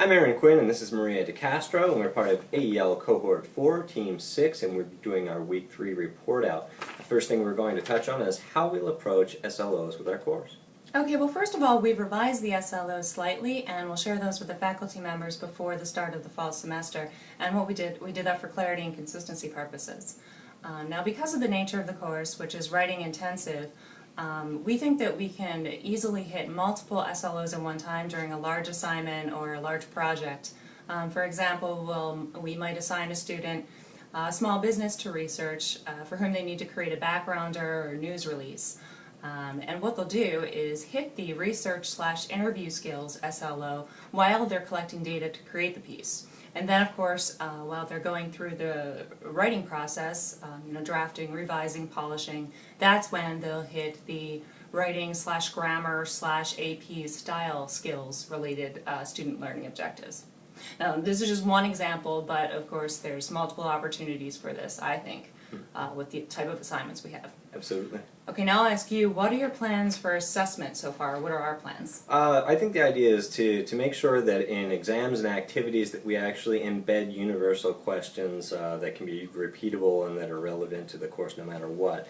I'm Aaron Quinn, and this is Maria DeCastro, and we're part of AEL Cohort 4, Team 6, and we're doing our Week 3 report out. The first thing we're going to touch on is how we'll approach SLOs with our course. Okay, well first of all, we've revised the SLOs slightly, and we'll share those with the faculty members before the start of the fall semester. And what we did that for clarity and consistency purposes. Now, because of the nature of the course, which is writing intensive, we think that we can easily hit multiple SLOs at one time during a large assignment or a large project. For example, we might assign a student a small business to research for whom they need to create a backgrounder or news release. And what they'll do is hit the research/interview skills SLO while they're collecting data to create the piece. And then, of course, while they're going through the writing process, drafting, revising, polishing, that's when they'll hit the writing/grammar/AP style skills related student learning objectives. Now, this is just one example, but of course there's multiple opportunities for this, I think, with the type of assignments we have. Absolutely. Okay, now I'll ask you, what are your plans for assessment so far? What are our plans? I think the idea is to make sure that in exams and activities that we actually embed universal questions that can be repeatable and that are relevant to the course no matter what.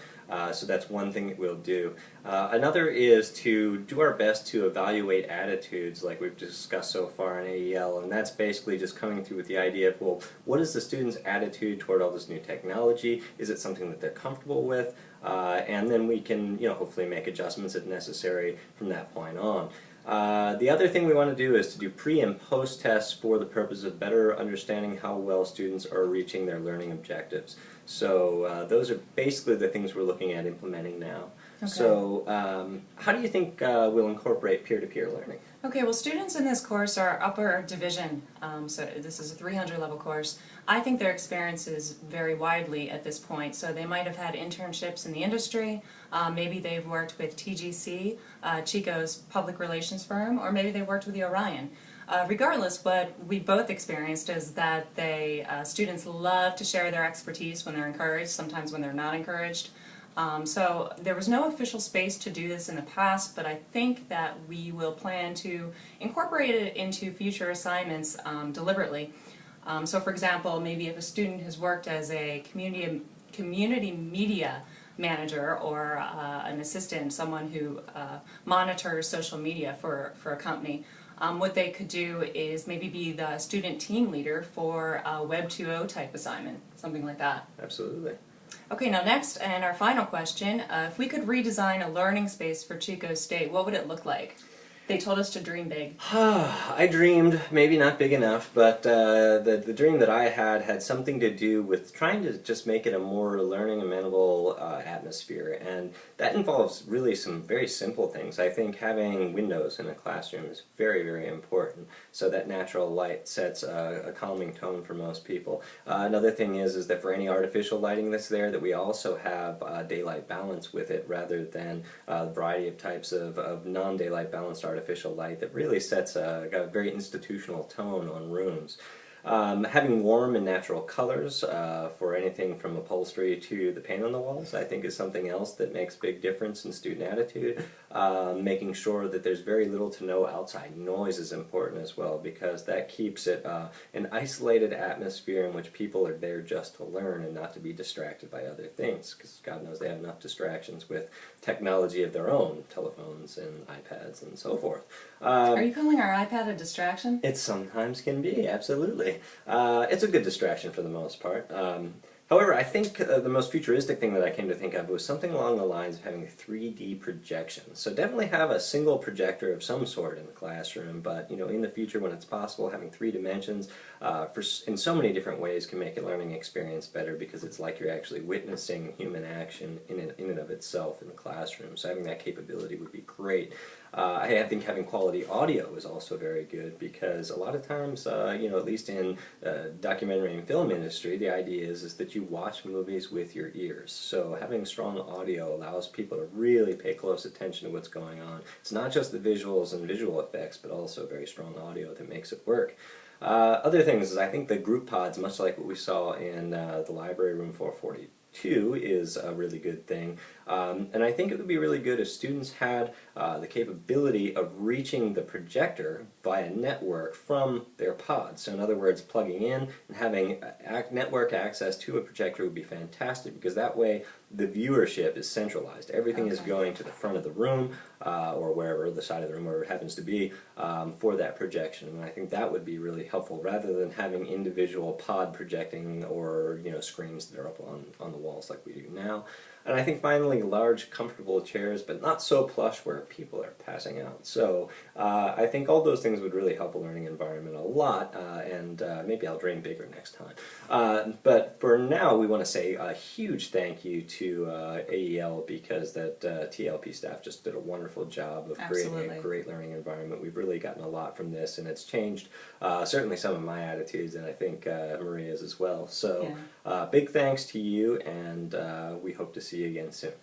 So that's one thing that we'll do. Another is to do our best to evaluate attitudes like we've discussed so far in AEL, and that's basically just coming through with the idea of, well, what is the student's attitude toward all this new technology? Is it something that they're comfortable with? And then we can, hopefully make adjustments if necessary from that point on. The other thing we want to do is to do pre- and post-tests for the purpose of better understanding how well students are reaching their learning objectives. So those are basically the things we're looking at implementing now. Okay. So how do you think we'll incorporate peer-to-peer learning? Okay, well students in this course are upper division, so this is a 300 level course. I think their experiences vary widely at this point, so they might have had internships in the industry, maybe they've worked with TGC, Chico's public relations firm, or maybe they worked with the Orion. Regardless, what we've both experienced is that students love to share their expertise when they're encouraged, sometimes when they're not encouraged. So there was no official space to do this in the past, but I think that we will plan to incorporate it into future assignments deliberately. So for example, maybe if a student has worked as a community media manager or an assistant, someone who monitors social media for a company, what they could do is maybe be the student team leader for a Web 2.0 type assignment, something like that. Absolutely. Okay, now next, and our final question, if we could redesign a learning space for Chico State, what would it look like? They told us to dream big. I dreamed, maybe not big enough, but the dream that I had something to do with trying to just make it a more learning amenable atmosphere, and that involves really some very simple things. I think having windows in a classroom is very, very important, so that natural light sets a calming tone for most people. Another thing is that for any artificial lighting that's there, that we also have daylight balance with it rather than a variety of types of non-daylight balanced artificial light that really sets a very institutional tone on rooms. Having warm and natural colors for anything from upholstery to the paint on the walls, I think, is something else that makes a big difference in student attitude. Making sure that there's very little to no outside noise is important as well, because that keeps it an isolated atmosphere in which people are there just to learn and not to be distracted by other things, because God knows they have enough distractions with technology of their own, telephones and iPads and so forth. Are you calling our iPad a distraction? It sometimes can be, absolutely. It's a good distraction for the most part. However, I think the most futuristic thing that I came to think of was something along the lines of having 3D projection. So definitely have a single projector of some sort in the classroom, but in the future when it's possible, having 3 dimensions in so many different ways can make a learning experience better, because it's like you're actually witnessing human action in and of itself in the classroom. So having that capability would be great. I think having quality audio is also very good, because a lot of times, at least in documentary and film industry, the idea is that you watch movies with your ears. So having strong audio allows people to really pay close attention to what's going on. It's not just the visuals and visual effects, but also very strong audio that makes it work. Other things is I think the group pods, much like what we saw in the library room 440 too is a really good thing. And I think it would be really good if students had the capability of reaching the projector via network from their pod. So in other words, plugging in and having network access to a projector would be fantastic, because that way the viewership is centralized. Everything is going to the front of the room, or wherever, the side of the room, wherever it happens to be, for that projection. And I think that would be really helpful, rather than having individual pod projecting, or screens that are up on the walls like we do now. And I think finally, large, comfortable chairs, but not so plush where people are passing out. So I think all those things would really help a learning environment a lot, and maybe I'll dream bigger next time. But for now, we want to say a huge thank you to AEL, because that TLP staff just did a wonderful job of creating Absolutely. a great learning environment. We've really gotten a lot from this, and it's changed certainly some of my attitudes, and I think Maria's as well. So big thanks to you, and we hope to see you again soon.